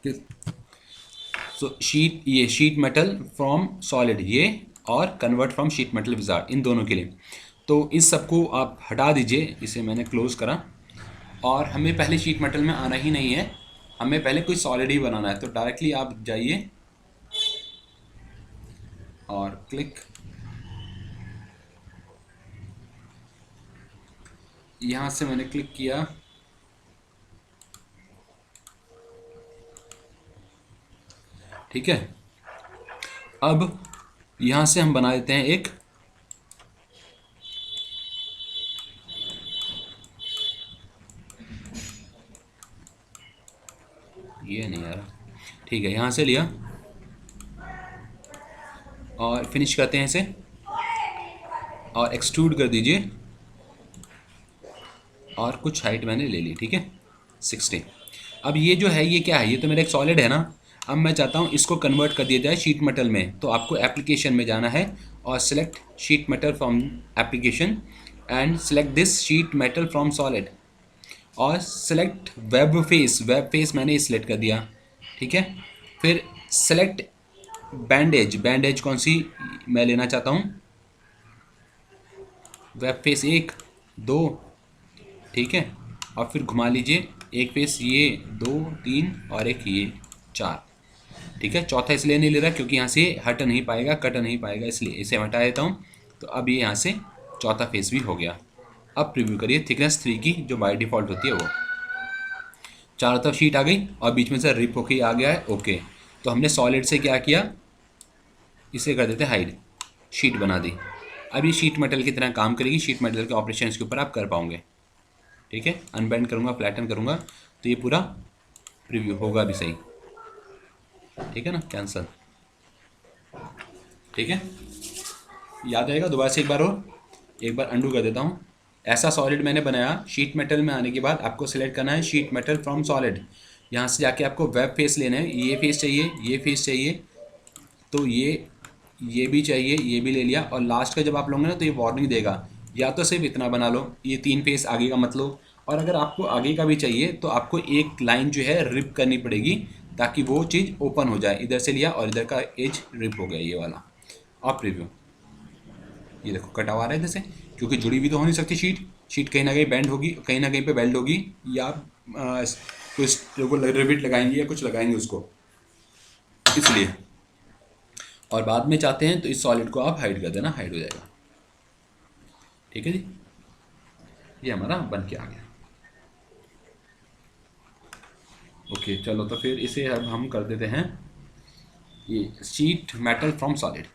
सो ये sheet metal from solid ये, और convert from sheet metal wizard, इन दोनों के लिए। तो इस सब को आप हटा दीजिए, इसे मैंने क्लोज करा। और हमें पहले शीट मेटल में आना ही नहीं है, हमें पहले कोई सॉलिड ही बनाना है। तो डायरेक्टली आप जाइए और क्लिक, यहाँ से मैंने क्लिक किया, ठीक है। अब यहाँ से हम बना देते हैं एक ये नहीं आ रहा, ठीक है, यहाँ से लिया और फिनिश करते हैं इसे और एक्सट्रूड कर दीजिए। और कुछ हाइट मैंने ले ली, ठीक है, 60। अब ये जो है ये क्या है, ये तो मेरा एक सॉलिड है ना। अब मैं चाहता हूँ इसको कन्वर्ट कर दिया जाए शीट मेटल में। तो आपको एप्लीकेशन में जाना है और select sheet metal from application and select this sheet metal from solid और सेलेक्ट वेब फेस मैंने सिलेक्ट कर दिया, ठीक है। फिर सेलेक्ट बैंडेज कौन सी मैं लेना चाहता हूँ, वेब फेस 1 2, ठीक है। और फिर घुमा लीजिए, एक फेस ये 2 3 और एक ये 4, ठीक है। चौथा इसलिए नहीं ले रहा क्योंकि यहाँ से हट नहीं पाएगा, कट नहीं पाएगा, इसलिए इसे हटा देता हूँ। तो अब ये यहाँ से चौथा फेस भी हो गया। अब प्रीव्यू करिए थिकनेस 3 की जो बाय डिफ़ॉल्ट होती है वो। चारों तरफ शीट आ गई और बीच में से रिप होके आ गया है, ओके। तो हमने सॉलिड से क्या किया, इसे कर देते हाइड, शीट बना दी। अब ये शीट मेटल की तरह काम करेगी, शीट मेटल के ऑपरेशन के ऊपर आप कर पाओगे, ठीक है। अनबेंड करूँगा, फ्लैटन करूँगा तो ये पूरा प्रीव्यू होगा भी सही, ठीक है ना। कैंसल, ठीक है, याद रहेगा। दोबारा से एक बार अंडू कर देता हूँ। ऐसा सॉलिड मैंने बनाया, शीट मेटल में आने के बाद आपको सिलेक्ट करना है शीट मेटल फ्रॉम सॉलिड। यहाँ से जाके आपको वेब फेस लेना है, ये फेस चाहिए, ये फेस चाहिए, तो ये भी चाहिए, ये भी ले लिया। और लास्ट का जब आप लोगे ना तो ये वार्निंग देगा, या तो सिर्फ इतना बना लो, ये 3 फेस आगे का मत लो। और अगर आपको आगे का भी चाहिए तो आपको एक लाइन जो है रिप करनी पड़ेगी ताकि वो चीज़ ओपन हो जाए। इधर से लिया और इधर का एज रिप हो गया ये वाला। और प्रीव्यू, ये देखो कटा हुआ रहा है इधर से, क्योंकि जुड़ी भी तो हो नहीं सकती शीट कहीं ना कहीं बेंड होगी, कहीं ना कहीं पे बेल्ट होगी, या कुछ रिविट लगाएंगे या कुछ लगाएंगे उसको, इसलिए। और बाद में चाहते हैं तो इस सॉलिड को आप हाइड कर देना, हाइड हो जाएगा, ठीक है जी। ये हमारा बन के आ गया, ओके। चलो तो फिर इसे अब हम कर देते हैं ये शीट मेटल फ्रॉम सॉलिड।